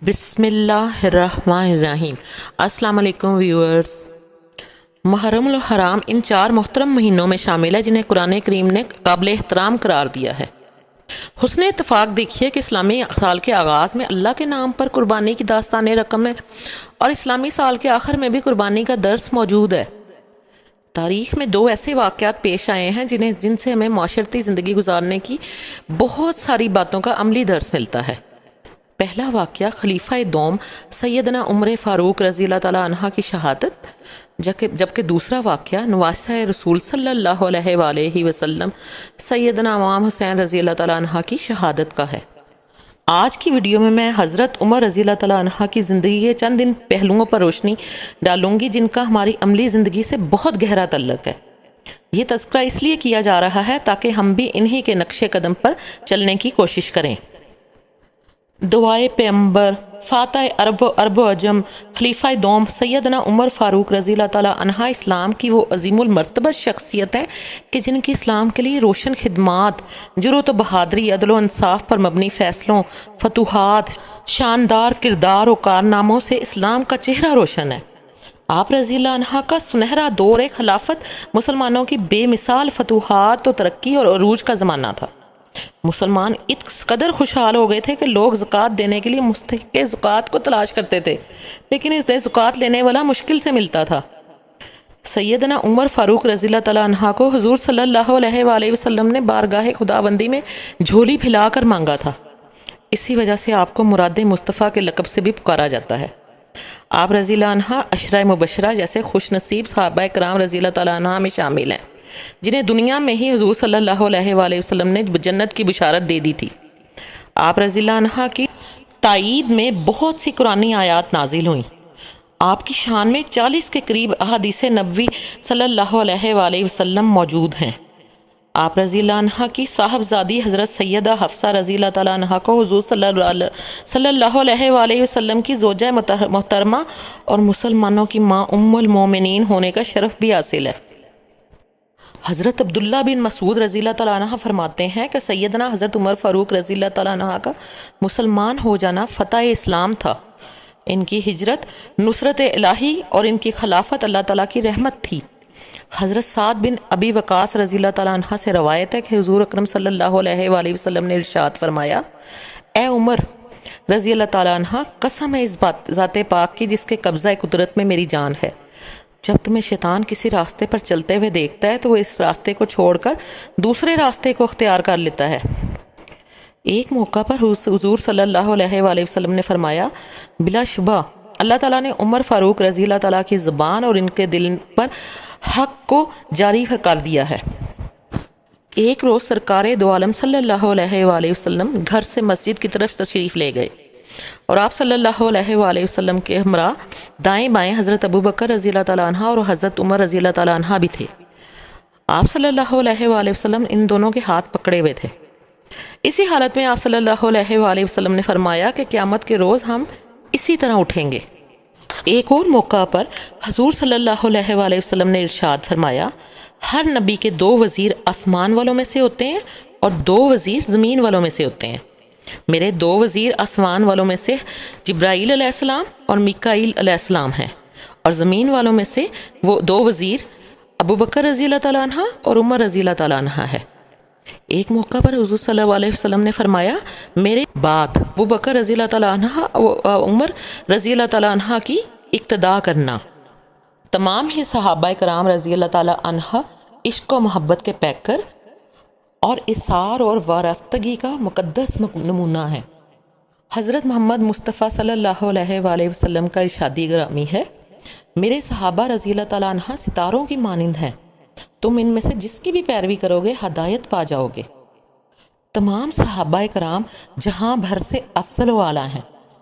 بسم اللہ الرحمن الرحیم۔ السلام علیکم ویورز۔ محرم الحرام ان 4 محترم مہینوں میں شامل ہے جنہیں قرآن کریم نے قابل احترام قرار دیا ہے۔ حسن اتفاق دیکھیے کہ اسلامی سال کے آغاز میں اللہ کے نام پر قربانی کی داستان رقم ہے اور اسلامی سال کے آخر میں بھی قربانی کا درس موجود ہے۔ تاریخ میں 2 ایسے واقعات پیش آئے ہیں جن سے ہمیں معاشرتی زندگی گزارنے کی بہت ساری باتوں کا عملی درس ملتا ہے۔ پہلا واقعہ خلیفہ دوم سیدنا عمر فاروق رضی اللہ تعالیٰ عنہ کی شہادت، جبکہ دوسرا واقعہ نواسہ رسول صلی اللہ علیہ وآلہ وسلم سیدنا امام حسین رضی اللہ تعالیٰ عنہ کی شہادت کا ہے۔ آج کی ویڈیو میں حضرت عمر رضی اللہ تعالیٰ عنہ کی زندگی کے چند ان پہلوؤں پر روشنی ڈالوں گی جن کا ہماری عملی زندگی سے بہت گہرا تعلق ہے۔ یہ تذکرہ اس لیے کیا جا رہا ہے تاکہ ہم بھی انہی کے نقش قدم پر چلنے کی کوشش کریں۔ دعائے پیغمبر، فاتح عرب و عجم، خلیفہ دوم سیدنا عمر فاروق رضی اللہ تعالیٰ عنہ اسلام کی وہ عظیم المرتبہ شخصیت ہے کہ جن کی اسلام کے لیے روشن خدمات، جرأت و بہادری، عدل و انصاف پر مبنی فیصلوں، فتوحات، شاندار کردار و کارناموں سے اسلام کا چہرہ روشن ہے۔ آپ رضی اللہ عنہ کا سنہرا دور خلافت مسلمانوں کی بے مثال فتوحات و ترقی اور عروج کا زمانہ تھا۔ مسلمان اس قدر خوشحال ہو گئے تھے کہ لوگ زکوٰۃ دینے کے لیے مستحق زکوٰۃ کو تلاش کرتے تھے، لیکن اس دن زکوٰۃ لینے والا مشکل سے ملتا تھا۔ سیدنا عمر فاروق رضی اللہ تعالیٰ عنہ کو حضور صلی اللہ علیہ وآلہ وسلم نے بارگاہ خداوندی میں جھولی پھیلا کر مانگا تھا۔ اسی وجہ سے آپ کو مراد مصطفیٰ کے لقب سے بھی پکارا جاتا ہے۔ آپ رضی اللہ عنہ عشرہ مبشرہ جیسے خوش نصیب صحابہ کرام رضی اللہ تعالیٰ عنہ میں شامل ہیں جنہیں دنیا میں ہی حضور صلی اللہ علیہ وآلہ وسلم نے جنت کی بشارت دے دی تھی۔ آپ رضی اللہ عنہ کی تائید میں بہت سی قرآنی آیات نازل ہوئیں۔ آپ کی شان میں 40 کے قریب احادیث نبوی صلی اللہ علیہ وآلہ وسلم موجود ہیں۔ آپ رضی اللہ عنہ کی صاحبزادی حضرت سیدہ حفصہ رضی اللہ تعالیٰ عنہ کو حضور صلی اللہ علیہ وآلہ وسلم کی زوجہ محترمہ اور مسلمانوں کی ماں ام المومنین ہونے کا شرف بھی حاصل ہے۔ حضرت عبداللہ بن مسعود رضی اللہ تعالیٰ عنہ فرماتے ہیں کہ سیدنا حضرت عمر فاروق رضی اللہ تعالیٰ عنہ کا مسلمان ہو جانا فتح اسلام تھا۔ ان کی ہجرت نصرت الہی اور ان کی خلافت اللہ تعالیٰ کی رحمت تھی۔ حضرت سعد بن ابی وقاص رضی اللہ تعالیٰ عنہ سے روایت ہے کہ حضور اکرم صلی اللہ علیہ وآلہ وسلم نے ارشاد فرمایا، اے عمر رضی اللہ تعالیٰ عنہ، قسم ہے اس ذات پاک کی جس کے قبضہ قدرت میں میری جان ہے، جب تمہیں شیطان کسی راستے پر چلتے ہوئے دیکھتا ہے تو وہ اس راستے کو چھوڑ کر دوسرے راستے کو اختیار کر لیتا ہے۔ ایک موقع پر حضور صلی اللہ علیہ وآلہ وسلم نے فرمایا، بلا شبہ اللہ تعالیٰ نے عمر فاروق رضی اللہ تعالیٰ کی زبان اور ان کے دل پر حق کو جاری کر دیا ہے۔ ایک روز سرکار دو عالم صلی اللہ علیہ وآلہ وسلم گھر سے مسجد کی طرف تشریف لے گئے اور آپ صلی اللہ علیہ وآلہ وسلم کے ہمراہ دائیں بائیں حضرت ابوبکر رضی اللہ تعالیٰ عنہ اور حضرت عمر رضی اللہ تعالیٰ عنہ بھی تھے۔ آپ صلی اللہ علیہ وآلہ وسلم ان دونوں کے ہاتھ پکڑے ہوئے تھے۔ اسی حالت میں آپ صلی اللہ علیہ وآلہ وسلم نے فرمایا کہ قیامت کے روز ہم اسی طرح اٹھیں گے۔ ایک اور موقع پر حضور صلی اللہ علیہ وآلہ وسلم نے ارشاد فرمایا، ہر نبی کے 2 وزیر آسمان والوں میں سے ہوتے ہیں اور 2 وزیر زمین والوں میں سے ہوتے ہیں۔ میرے 2 وزیر آسمان والوں میں سے جبرائیل علیہ السلام اور میکائیل علیہ السلام ہیں، اور زمین والوں میں سے وہ 2 وزیر ابوبکر رضی اللہ تعالیٰ عنہ اور عمر رضی اللہ تعالیٰ عنہ ہے۔ ایک موقع پر حضور صلی اللہ علیہ وسلم نے فرمایا، میرے بعد ابوبکر رضی اللہ تعالیٰ عنہ اور عمر رضی اللہ تعالیٰ عنہ کی اقتداء کرنا۔ تمام ہی صحابہ کرام رضی اللہ تعالیٰ عنہ عشق و محبت کے پیکر اور اثار اور وارفتگی کا مقدس نمونہ ہے۔ حضرت محمد مصطفیٰ صلی اللہ علیہ وآلہ وسلم کا ارشادی گرامی ہے، میرے صحابہ رضی اللہ تعالیٰ عنہ ستاروں کی مانند ہیں، تم ان میں سے جس کی بھی پیروی کرو گے ہدایت پا جاؤ گے۔ تمام صحابہ کرام جہاں بھر سے افضل و اعلیٰ ہیں،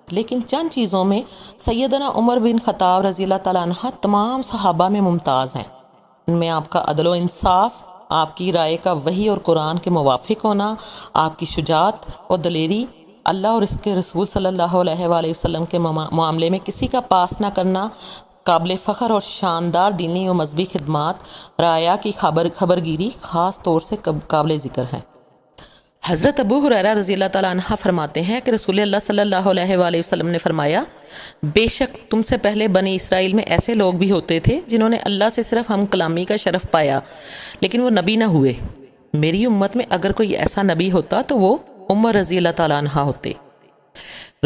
لیکن چند چیزوں میں سیدنا عمر بن خطاب رضی اللہ تعالیٰ عنہ تمام صحابہ میں ممتاز ہیں۔ ان میں آپ کا عدل و انصاف، آپ کی رائے کا وحی اور قرآن کے موافق ہونا، آپ کی شجاعت اور دلیری، اللہ اور اس کے رسول صلی اللہ علیہ وآلہ وسلم کے معاملے میں کسی کا پاس نہ کرنا، قابل فخر اور شاندار دینی و مذہبی خدمات، رعایا کی خبرگیری خاص طور سے قابل ذکر ہیں۔ حضرت ابو ہریرہ رضی اللہ تعالیٰ عنہ فرماتے ہیں کہ رسول اللہ صلی اللہ علیہ وآلہ وسلم نے فرمایا، بے شک تم سے پہلے بنی اسرائیل میں ایسے لوگ بھی ہوتے تھے جنہوں نے اللہ سے صرف ہم کلامی کا شرف پایا لیکن وہ نبی نہ ہوئے۔ میری امت میں اگر کوئی ایسا نبی ہوتا تو وہ عمر رضی اللہ تعالیٰ عنہ ہوتے۔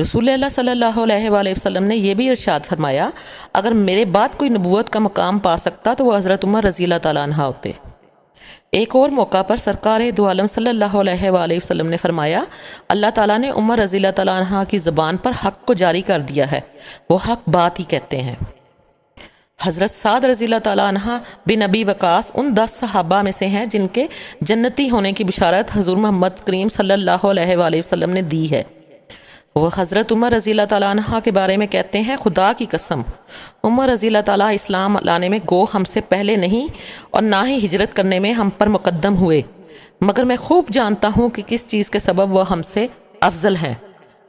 رسول اللہ صلی اللہ علیہ وآلہ وسلم نے یہ بھی ارشاد فرمایا، اگر میرے بعد کوئی نبوت کا مقام پا سکتا تو وہ حضرت عمر رضی اللہ تعالیٰ عنہ ہوتے۔ ایک اور موقع پر سرکار دو عالم صلی اللہ علیہ وآلہ وسلم نے فرمایا، اللہ تعالیٰ نے عمر رضی اللہ تعالیٰ عنہ کی زبان پر حق کو جاری کر دیا ہے، وہ حق بات ہی کہتے ہیں۔ حضرت سعد رضی اللہ تعالیٰ عنہ بن ابی وقاص ان 10 صحابہ میں سے ہیں جن کے جنتی ہونے کی بشارت حضور محمد کریم صلی اللہ علیہ وآلہ وسلم نے دی ہے۔ وہ حضرت عمر رضی اللہ تعالیٰ عنہ کے بارے میں کہتے ہیں، خدا کی قسم، عمر رضی اللہ تعالیٰ اسلام لانے میں گو ہم سے پہلے نہیں اور نہ ہی ہجرت کرنے میں ہم پر مقدم ہوئے، مگر میں خوب جانتا ہوں کہ کس چیز کے سبب وہ ہم سے افضل ہیں۔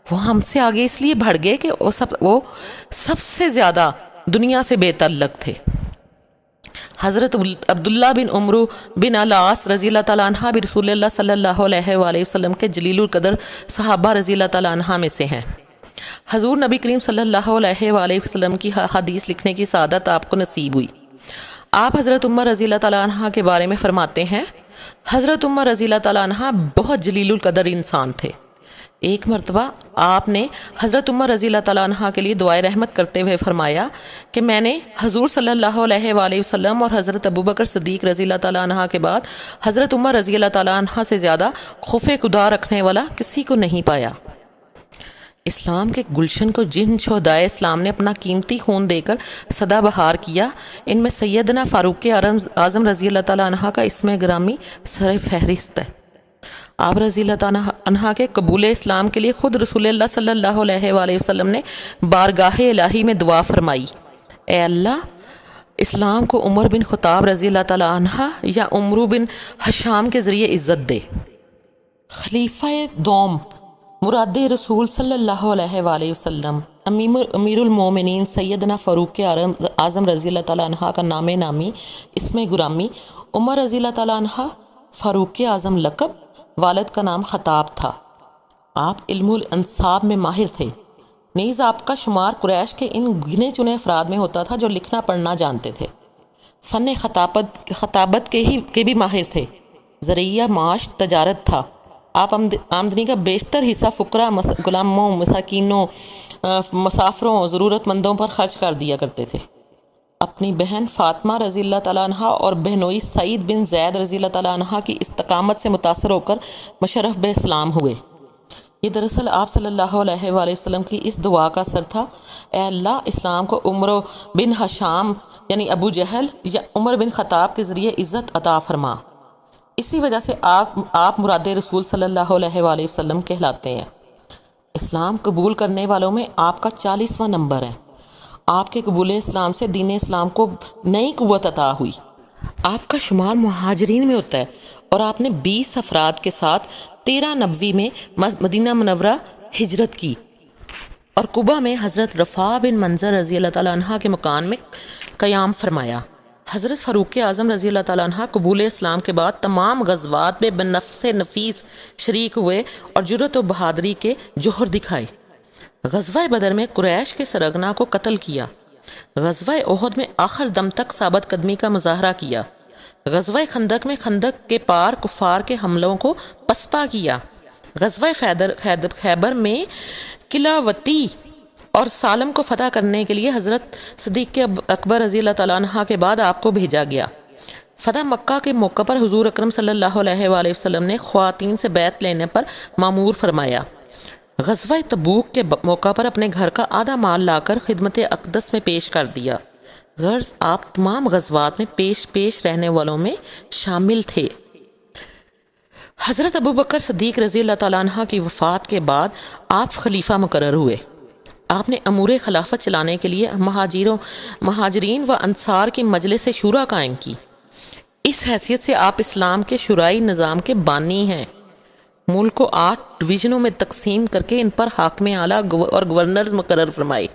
وہ ہم سے آگے اس لیے بڑھ گئے کہ وہ سب سے زیادہ دنیا سے بے تعلق تھے۔ حضرت عبداللہ بن عمرو بن العاص رضی اللہ تعالیٰ عنہ بھی رسول اللہ صلی اللہ علیہ وآلہ وسلم کے جلیل القدر صحابہ رضی اللہ تعالیٰ عنہ میں سے ہیں۔ حضور نبی کریم صلی اللہ علیہ وآلہ وسلم کی حدیث لکھنے کی سعادت آپ کو نصیب ہوئی۔ آپ حضرت عمر رضی اللہ تعالیٰ عنہ کے بارے میں فرماتے ہیں، حضرت عمر رضی اللہ تعالیٰ عنہ بہت جلیل القدر انسان تھے۔ ایک مرتبہ آپ نے حضرت عمر رضی اللہ تعالیٰ عنہ کے لیے دعائے رحمت کرتے ہوئے فرمایا کہ میں نے حضور صلی اللہ علیہ وآلہ وسلم اور حضرت ابوبکر صدیق رضی اللہ تعالیٰ عنہ کے بعد حضرت عمر رضی اللہ تعالیٰ عنہ سے زیادہ خوف خدا رکھنے والا کسی کو نہیں پایا۔ اسلام کے گلشن کو جن شہدائے اسلام نے اپنا قیمتی خون دے کر سدا بہار کیا، ان میں سیدنا فاروق اعظم رضی اللہ تعالیٰ عنہ کا اسم گرامی سر فہرست ہے۔ آپ رضی اللہ تعالیٰ عنہ کے قبول اسلام کے لیے خود رسول اللہ صلی اللہ علیہ وآلہ وسلم نے بارگاہ الہی میں دعا فرمائی، اے اللہ، اسلام کو عمر بن خطاب رضی اللہ تعالیٰ عنہ یا عمرو بن حشام کے ذریعے عزت دے۔ خلیفہ دوم مراد رسول صلی اللہ علیہ وآلہ وسلم امیر المومنین سیدنا فاروق اعظم رضی اللہ تعالیٰ عنہ کا نام نامی اسم گرامی عمر رضی اللہ تعالیٰ عنہ، فاروق اعظم لقب، والد کا نام خطاب تھا۔ آپ علم الانصاب میں ماہر تھے، نیز آپ کا شمار قریش کے ان گنے چنے افراد میں ہوتا تھا جو لکھنا پڑھنا جانتے تھے۔ فن خطابت کے بھی ماہر تھے۔ ذریعہ معاش تجارت تھا۔ آپ آمدنی کا بیشتر حصہ فقراء، غلاموں، مساکینوں، مسافروں، ضرورت مندوں پر خرچ کر دیا کرتے تھے۔ اپنی بہن فاطمہ رضی اللہ تعالیٰ عنہ اور بہنوئی سعید بن زید رضی اللہ تعالیٰ عنہ کی استقامت سے متاثر ہو کر مشرف بے اسلام ہوئے۔ یہ دراصل آپ صلی اللہ علیہ وآلہ وسلم کی اس دعا کا اثر تھا، اے اللہ، اسلام کو عمر بن حشام یعنی ابو جہل یا عمر بن خطاب کے ذریعے عزت عطا فرما۔ اسی وجہ سے آپ مراد رسول صلی اللہ علیہ وآلہ وسلم کہلاتے ہیں۔ اسلام قبول کرنے والوں میں آپ کا 40واں نمبر ہے۔ آپ کے قبول اسلام سے دین اسلام کو نئی قوت عطا ہوئی۔ آپ کا شمار مہاجرین میں ہوتا ہے اور آپ نے 20 افراد کے ساتھ 13 نبوی میں مدینہ منورہ ہجرت کی اور قبا میں حضرت رفاع بن منظر رضی اللہ تعالیٰ عنہ کے مکان میں قیام فرمایا۔ حضرت فاروق اعظم رضی اللہ تعالیٰ عنہ قبول اسلام کے بعد تمام غزوات میں بنفس نفیس شریک ہوئے اور جرأت و بہادری کے جوہر دکھائے۔ غزوہ بدر میں قریش کے سرغنہ کو قتل کیا۔ غزوہ احد میں آخر دم تک ثابت قدمی کا مظاہرہ کیا۔ غزوہ خندق میں خندق کے پار کفار کے حملوں کو پسپا کیا۔ غزوہ خیبر میں قلعہ وطی اور سالم کو فتح کرنے کے لیے حضرت صدیق اکبر رضی اللہ تعالیٰ عنہ کے بعد آپ کو بھیجا گیا۔ فتح مکہ کے موقع پر حضور اکرم صلی اللہ علیہ وآلہ وسلم نے خواتین سے بیعت لینے پر مامور فرمایا۔ غزوہ تبوک کے موقع پر اپنے گھر کا آدھا مال لا کر خدمت اقدس میں پیش کر دیا۔ غرض آپ تمام غزوات میں پیش رہنے والوں میں شامل تھے۔ حضرت ابوبکر صدیق رضی اللہ تعالیٰ عنہ کی وفات کے بعد آپ خلیفہ مقرر ہوئے۔ آپ نے امور خلافت چلانے کے لیے مہاجرین و انصار کی مجلس شورا قائم کی۔ اس حیثیت سے آپ اسلام کے شورائی نظام کے بانی ہیں۔ ملک کو 8 ڈویژنوں میں تقسیم کر کے ان پر حاکم اعلیٰ اور گورنرز مقرر فرمائے۔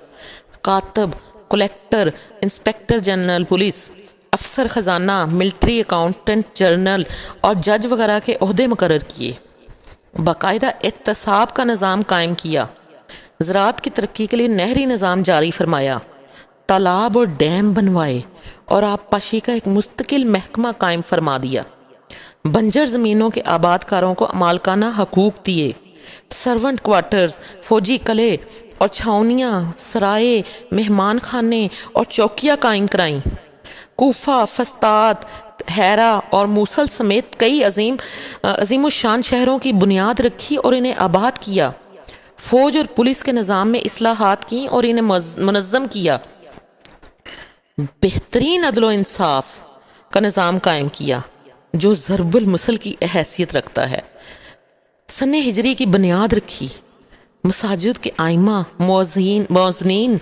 کاتب، کلیکٹر، انسپیکٹر جنرل پولیس، افسر خزانہ، ملٹری اکاؤنٹنٹ جنرل اور جج وغیرہ کے عہدے مقرر کیے۔ باقاعدہ احتساب کا نظام قائم کیا، زراعت کی ترقی کے لیے نہری نظام جاری فرمایا، تالاب اور ڈیم بنوائے اور آبپاشی کا ایک مستقل محکمہ قائم فرما دیا، بنجر زمینوں کے آباد کاروں کو مالکانہ حقوق دیے، سرونٹ کوارٹرز، فوجی قلعے اور چھاؤنیاں، سرائے، مہمان خانے اور چوکیاں قائم کرائیں، کوفہ، فسطاط، ہیرا اور موصل سمیت کئی عظیم الشان شہروں کی بنیاد رکھی اور انہیں آباد کیا، فوج اور پولیس کے نظام میں اصلاحات کی اور انہیں منظم کیا، بہترین عدل و انصاف کا نظام قائم کیا جو ضرب المثل کی حیثیت رکھتا ہے، سن ہجری کی بنیاد رکھی، مساجد کے ائمہ، مؤذنین،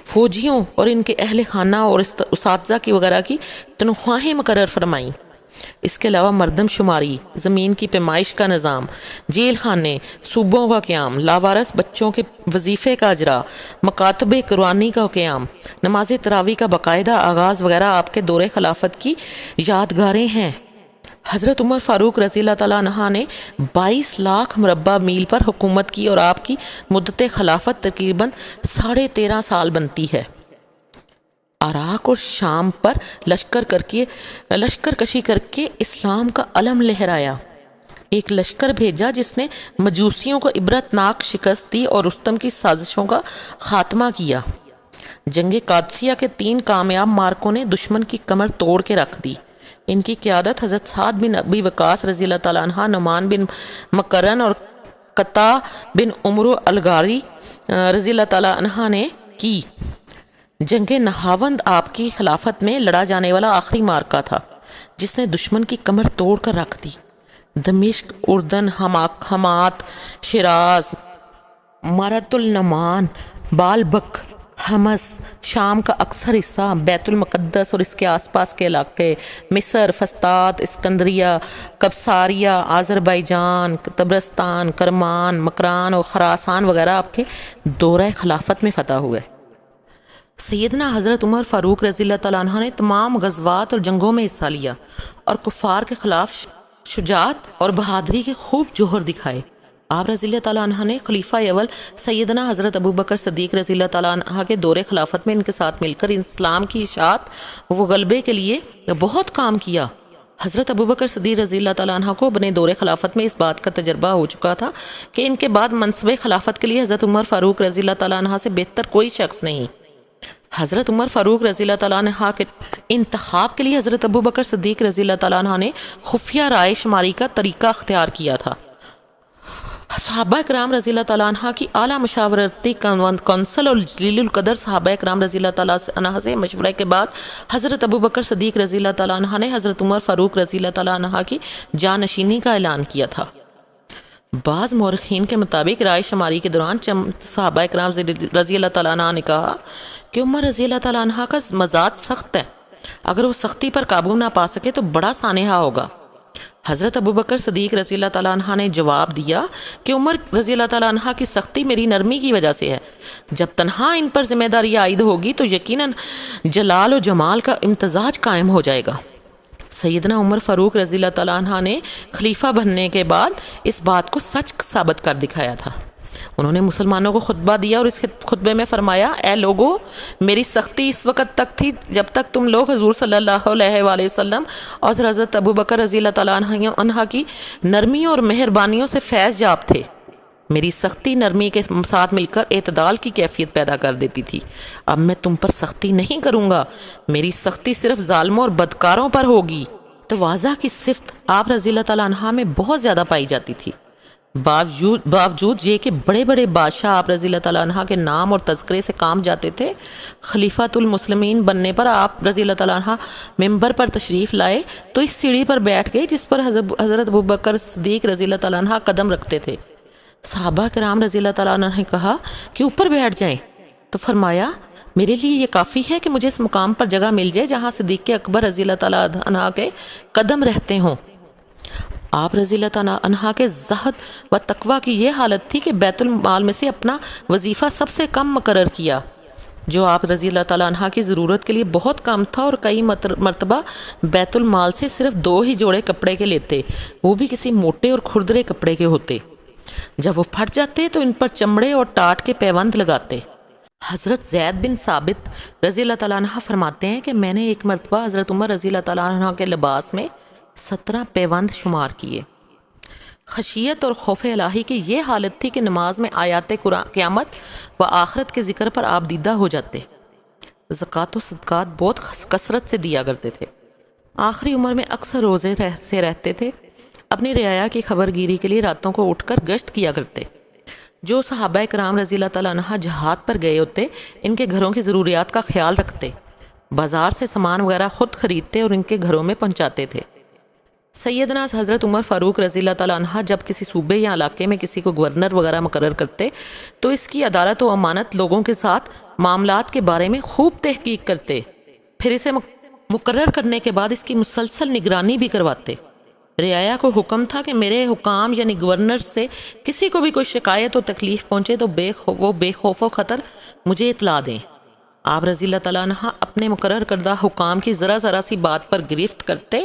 فوجیوں اور ان کے اہل خانہ اور اساتذہ کی وغیرہ کی تنخواہیں مقرر فرمائیں، اس کے علاوہ مردم شماری، زمین کی پیمائش کا نظام، جیل خانے، صوبوں کا قیام، لاوارث بچوں کے وظیفے کا اجرا، مکاتب قرآنی کا قیام، نماز تراویح کا باقاعدہ آغاز وغیرہ آپ کے دور خلافت کی یادگاریں ہیں۔ حضرت عمر فاروق رضی اللہ تعالیٰ عنہ نے 22 لاکھ مربع میل پر حکومت کی اور آپ کی مدت خلافت تقریباً 13.5 سال بنتی ہے۔ عراق اور شام پر لشکر کشی کر کے اسلام کا علم لہرایا، ایک لشکر بھیجا جس نے مجوسیوں کو عبرتناک شکست دی اور رستم کی سازشوں کا خاتمہ کیا۔ جنگ قادسیہ کے 3 کامیاب مارکوں نے دشمن کی کمر توڑ کے رکھ دی، ان کی قیادت حضرت سعد بن ابی وقاص رضی اللہ تعالیٰ عنہ، نعمان بن مکرن اور قطع بن عمرو الغاری رضی اللہ تعالیٰ عنہ نے کی۔ جنگ نہاوند آپ کی خلافت میں لڑا جانے والا آخری مارکہ تھا جس نے دشمن کی کمر توڑ کر رکھ دی۔ دمشق، اردن، حمات، شیراز، مرت النمان، بالبک، حمص، شام کا اکثر حصہ، بیت المقدس اور اس کے آس پاس کے علاقے، مصر، فسطاط، اسکندریہ، کبساریہ، آذربائیجان، طبرستان، کرمان، مکران اور خراسان وغیرہ آپ کے دورہ خلافت میں فتح ہوئے۔ سیدنا حضرت عمر فاروق رضی اللہ تعالیٰ عنہ نے تمام غزوات اور جنگوں میں حصہ لیا اور کفار کے خلاف شجاعت اور بہادری کے خوب جوہر دکھائے۔ آپ رضی اللہ تعالیٰ عنہ نے خلیفہ اول سیدنا حضرت ابوبکر صدیق رضی اللہ تعالیٰ عنہ کے دور خلافت میں ان کے ساتھ مل کر اسلام کی اشاعت و غلبے کے لیے بہت کام کیا۔ حضرت ابوبکر صدیق رضی اللہ تعالیٰ عنہ کو اپنے دور خلافت میں اس بات کا تجربہ ہو چکا تھا کہ ان کے بعد منصب خلافت کے لیے حضرت عمر فاروق رضی اللہ تعالیٰ عنہ سے بہتر کوئی شخص نہیں۔ حضرت عمر فاروق رضی اللہ تعالیٰ عنہ کے انتخاب کے لیے حضرت ابوبکر صدیق رضی اللہ تعالیٰ عنہ نے خفیہ رائے شماری کا طریقہ اختیار کیا تھا۔ صحابہ کرام رضی اللہ تعالیٰ عنہ کی اعلیٰ مشاورتی کونسل اور جلیل القدر صحابہ کرام رضی اللہ تعالیٰ عنہ سے مشورے کے بعد حضرت ابوبکر صدیق رضی اللہ تعالیٰ عنہ نے حضرت عمر فاروق رضی اللہ تعالیٰ عنہ کی جانشینی کا اعلان کیا تھا۔ بعض مورخین کے مطابق رائے شماری کے دوران چند صحابہ کرام رضی اللہ تعالیٰ عنہ نے کہا کہ عمر رضی اللہ تعالیٰ عنہ کا مزاج سخت ہے، اگر وہ سختی پر قابو نہ پا سکے تو بڑا سانحہ ہوگا۔ حضرت ابوبکر صدیق رضی اللہ تعالیٰ عنہ نے جواب دیا کہ عمر رضی اللہ تعالیٰ عنہ کی سختی میری نرمی کی وجہ سے ہے، جب تنہا ان پر ذمہ داری عائد ہوگی تو یقیناً جلال و جمال کا امتزاج قائم ہو جائے گا۔ سیدنا عمر فاروق رضی اللہ تعالیٰ عنہ نے خلیفہ بننے کے بعد اس بات کو سچ ثابت کر دکھایا تھا۔ انہوں نے مسلمانوں کو خطبہ دیا اور اس خطبے میں فرمایا، اے لوگو، میری سختی اس وقت تک تھی جب تک تم لوگ حضور صلی اللہ علیہ وآلہ وسلم اور حضرت ابوبکر رضی اللہ تعالیٰ عنہ کی نرمی اور مہربانیوں سے فیض یاب تھے۔ میری سختی نرمی کے ساتھ مل کر اعتدال کی کیفیت پیدا کر دیتی تھی۔ اب میں تم پر سختی نہیں کروں گا، میری سختی صرف ظالموں اور بدکاروں پر ہوگی۔ تواضع کی صفت آپ رضی اللہ تعالیٰ عنہ میں بہت زیادہ پائی جاتی تھی۔ باوجود یہ کہ بڑے بڑے بادشاہ آپ رضی اللہ تعالیٰ عنہ کے نام اور تذکرے سے کام جاتے تھے، خلیفۃ المسلمین بننے پر آپ رضی اللہ تعالیٰ عنہ ممبر پر تشریف لائے تو اس سیڑھی پر بیٹھ گئے جس پر حضرت ابوبکر صدیق رضی اللہ تعالیٰ عنہ قدم رکھتے تھے۔ صحابہ کرام رضی اللہ تعالیٰ عنہ نے کہا کہ اوپر بیٹھ جائیں، تو فرمایا، میرے لیے یہ کافی ہے کہ مجھے اس مقام پر جگہ مل جائے جہاں صدیق اکبر رضی اللہ تعالیٰ عنہ کے قدم رہتے ہوں۔ آپ رضی اللہ تعالیٰ عنہ کے زہد و تقوی کی یہ حالت تھی کہ بیت المال میں سے اپنا وظیفہ سب سے کم مقرر کیا، جو آپ رضی اللہ تعالیٰ عنہ کی ضرورت کے لیے بہت کم تھا، اور کئی مرتبہ بیت المال سے صرف 2 ہی جوڑے کپڑے کے لیتے، وہ بھی کسی موٹے اور کھردرے کپڑے کے ہوتے۔ جب وہ پھٹ جاتے تو ان پر چمڑے اور ٹاٹ کے پیوند لگاتے۔ حضرت زید بن ثابت رضی اللہ تعالیٰ عنہ فرماتے ہیں کہ میں نے ایک مرتبہ حضرت عمر رضی اللہ تعالیٰ عنہ کے لباس میں 17 پیوند شمار کیے۔ خشیت اور خوف الہی کی یہ حالت تھی کہ نماز میں آیات قیامت و آخرت کے ذکر پر آپ دیدہ ہو جاتے۔ زکوٰۃ و صدقات بہت کثرت سے دیا کرتے تھے۔ آخری عمر میں اکثر روزے سے رہتے تھے۔ اپنی رعایا کی خبر گیری کے لیے راتوں کو اٹھ کر گشت کیا کرتے۔ جو صحابہ کرام رضی اللہ تعالیٰ عنہ جہاد پر گئے ہوتے، ان کے گھروں کی ضروریات کا خیال رکھتے، بازار سے سامان وغیرہ خود خریدتے اور ان کے گھروں میں پہنچاتے تھے۔ سیدنا حضرت عمر فاروق رضی اللہ تعالیٰ عنہ جب کسی صوبے یا علاقے میں کسی کو گورنر وغیرہ مقرر کرتے تو اس کی عدالت و امانت لوگوں کے ساتھ معاملات کے بارے میں خوب تحقیق کرتے، پھر اسے مقرر کرنے کے بعد اس کی مسلسل نگرانی بھی کرواتے۔ رعایا کو حکم تھا کہ میرے حکام یعنی گورنر سے کسی کو بھی کوئی شکایت و تکلیف پہنچے تو وہ بے خوف و خطر مجھے اطلاع دیں۔ آپ رضی اللہ تعالیٰ عنہ اپنے مقرر کردہ حکام کی ذرا سی بات پر گرفت کرتے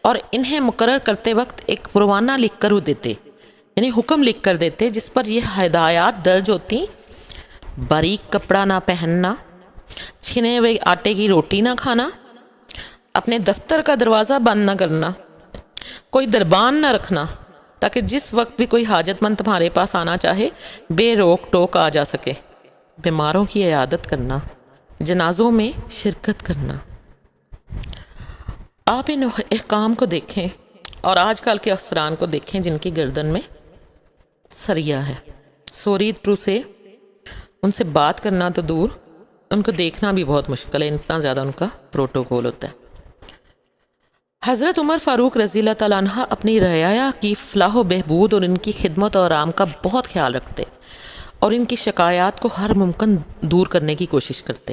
اور انہیں مقرر کرتے وقت ایک پروانہ لکھ کر دیتے، یعنی حکم لکھ کر دیتے، جس پر یہ ہدایات درج ہوتی: باریک کپڑا نہ پہننا، چھنے ہوئے آٹے کی روٹی نہ کھانا، اپنے دفتر کا دروازہ بند نہ کرنا، کوئی دربان نہ رکھنا تاکہ جس وقت بھی کوئی حاجت مند تمہارے پاس آنا چاہے بے روک ٹوک آ جا سکے، بیماروں کی عیادت کرنا، جنازوں میں شرکت کرنا۔ آپ ان احکام کو دیکھیں اور آج کل کے افسران کو دیکھیں جن کی گردن میں سریا ہے۔ سوری ٹرو سے ان سے بات کرنا تو دور، ان کو دیکھنا بھی بہت مشکل ہے، اتنا زیادہ ان کا پروٹوکول ہوتا ہے۔ حضرت عمر فاروق رضی اللہ تعالیٰ عنہ اپنی رعایا کی فلاح و بہبود اور ان کی خدمت و آرام کا بہت خیال رکھتے اور ان کی شکایات کو ہر ممکن دور کرنے کی کوشش کرتے۔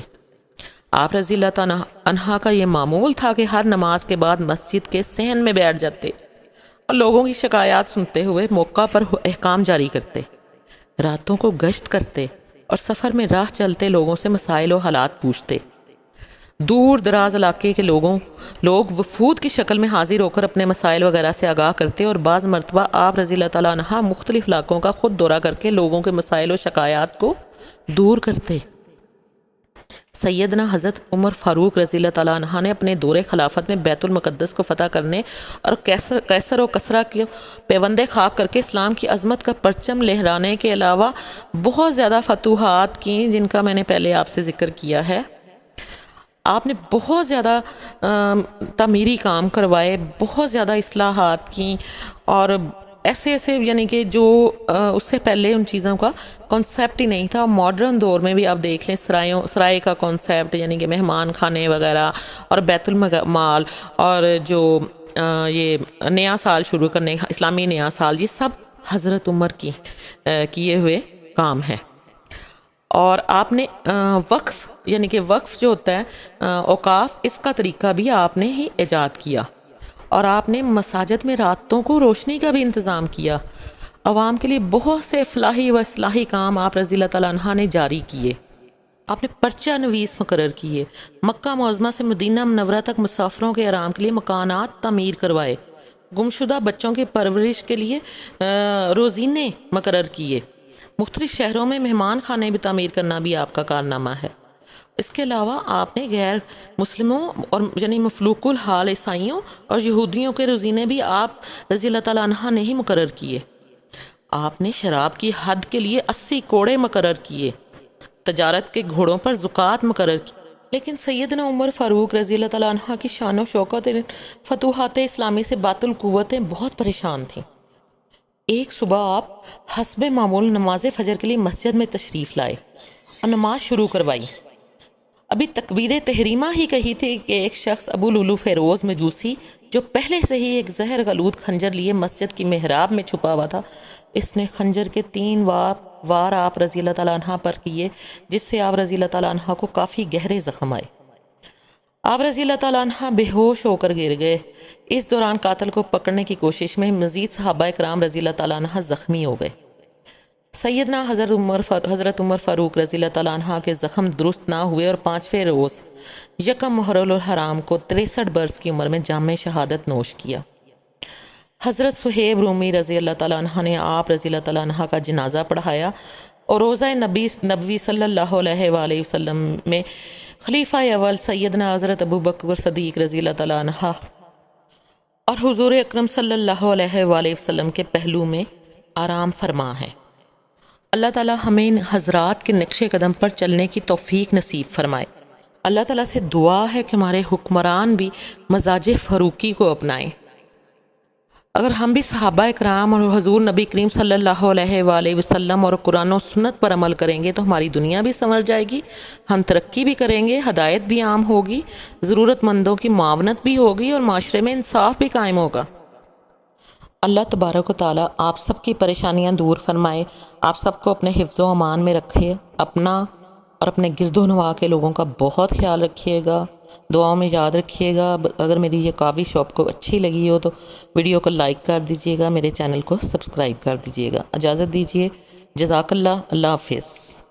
آپ رضی اللہ تعالیٰ عنہ کا یہ معمول تھا کہ ہر نماز کے بعد مسجد کے صحن میں بیٹھ جاتے اور لوگوں کی شکایات سنتے ہوئے موقع پر احکام جاری کرتے، راتوں کو گشت کرتے اور سفر میں راہ چلتے لوگوں سے مسائل و حالات پوچھتے۔ دور دراز علاقے کے لوگ وفود کی شکل میں حاضر ہو کر اپنے مسائل وغیرہ سے آگاہ کرتے اور بعض مرتبہ آپ رضی اللہ تعالیٰ عنہ مختلف علاقوں کا خود دورہ کر کے لوگوں کے مسائل و شکایات کو دور کرتے۔ سیدنا حضرت عمر فاروق رضی اللہ تعالیٰ عنہ نے اپنے دور خلافت میں بیت المقدس کو فتح کرنے اور کیسر و کسرا کے پیوندے خاک کر کے اسلام کی عظمت کا پرچم لہرانے کے علاوہ بہت زیادہ فتوحات کی، جن کا میں نے پہلے آپ سے ذکر کیا ہے۔ آپ نے بہت زیادہ تعمیری کام کروائے، بہت زیادہ اصلاحات کی، اور ایسے یعنی کہ جو اس سے پہلے ان چیزوں کا کانسیپٹ ہی نہیں تھا۔ ماڈرن دور میں بھی آپ دیکھ لیں سرائے کا کانسیپٹ، یعنی کہ مہمان خانے وغیرہ، اور بیت المال، اور جو یہ نیا سال شروع کرنے، اسلامی نیا سال، یہ سب حضرت عمر کی کیے ہوئے کام ہے۔ اور آپ نے وقف، یعنی کہ وقف جو ہوتا ہے اوقاف، اس کا طریقہ بھی آپ نے ہی ایجاد کیا، اور آپ نے مساجد میں راتوں کو روشنی کا بھی انتظام کیا۔ عوام کے لیے بہت سے فلاحی و اصلاحی کام آپ رضی اللہ تعالیٰ عنہ نے جاری کیے۔ آپ نے پرچہ نویس مقرر کیے، مکہ معظمہ سے مدینہ منورہ تک مسافروں کے آرام کے لیے مکانات تعمیر کروائے، گمشدہ بچوں کی پرورش کے لیے روزینے مقرر کیے، مختلف شہروں میں مہمان خانے بھی تعمیر کرنا بھی آپ کا کارنامہ ہے۔ اس کے علاوہ آپ نے غیر مسلموں اور یعنی مفلوق الحال عیسائیوں اور یہودیوں کے روزینے بھی آپ رضی اللہ تعالیٰ عنہ نے ہی مقرر کیے۔ آپ نے شراب کی حد کے لیے 80 کوڑے مقرر کیے، تجارت کے گھوڑوں پر زکوٰۃ مقرر کی۔ لیکن سیدنا عمر فاروق رضی اللہ تعالیٰ عنہ کی شان و شوکت فتوحات اسلامی سے باطل قوتیں بہت پریشان تھیں۔ ایک صبح آپ حسب معمول نماز فجر کے لیے مسجد میں تشریف لائے اور نماز شروع کروائی۔ ابھی تکبیر تحریمہ ہی کہی تھی کہ ایک شخص ابو لولو فیروز مجوسی، جو پہلے سے ہی ایک زہر غلوط خنجر لیے مسجد کی محراب میں چھپا ہوا تھا، اس نے خنجر کے 3 وار آپ رضی اللہ تعالیٰ عنہ پر کیے، جس سے آپ رضی اللہ تعالیٰ عنہ کو کافی گہرے زخم آئے۔ آپ رضی اللہ تعالیٰ عنہ بے ہوش ہو کر گر گئے۔ اس دوران قاتل کو پکڑنے کی کوشش میں مزید صحابہ کرام رضی اللہ تعالیٰ عنہ زخمی ہو گئے۔ سیدنا حضرت عمر فاروق رضی اللہ تعالیٰ عنہ کے زخم درست نہ ہوئے اور 5ویں روز یکم محرم الحرام کو 63 برس کی عمر میں جام شہادت نوش کیا۔ حضرت صہیب رومی رضی اللہ تعالیٰ عنہ نے آپ رضی اللہ تعالیٰ عنہ کا جنازہ پڑھایا اور روزہ نبوی صلی اللہ علیہ وآلہ وسلم میں خلیفہ اول سیدنا حضرت ابو بکر صدیق رضی اللہ تعالیٰ عنہ اور حضور اکرم صلی اللہ علیہ وآلہ وسلم کے پہلو میں آرام فرما ہے۔ اللہ تعالیٰ ہمیں ان حضرات کے نقش قدم پر چلنے کی توفیق نصیب فرمائے۔ اللہ تعالیٰ سے دعا ہے کہ ہمارے حکمران بھی مزاج فاروقی کو اپنائیں۔ اگر ہم بھی صحابہ اکرام اور حضور نبی کریم صلی اللہ علیہ وآلہ وسلم اور قرآن و سنت پر عمل کریں گے تو ہماری دنیا بھی سنور جائے گی، ہم ترقی بھی کریں گے، ہدایت بھی عام ہوگی، ضرورت مندوں کی معاونت بھی ہوگی اور معاشرے میں انصاف بھی قائم ہوگا۔ اللہ تبارک و تعالیٰ آپ سب کی پریشانیاں دور فرمائے، آپ سب کو اپنے حفظ و امان میں رکھے، اپنا اور اپنے گرد و نواح کے لوگوں کا بہت خیال رکھیے گا، دعاؤں میں یاد رکھیے گا۔ اگر میری یہ کافی شاپ کو اچھی لگی ہو تو ویڈیو کو لائک کر دیجیے گا، میرے چینل کو سبسکرائب کر دیجیے گا۔ اجازت دیجیے، جزاک اللہ، اللہ حافظ۔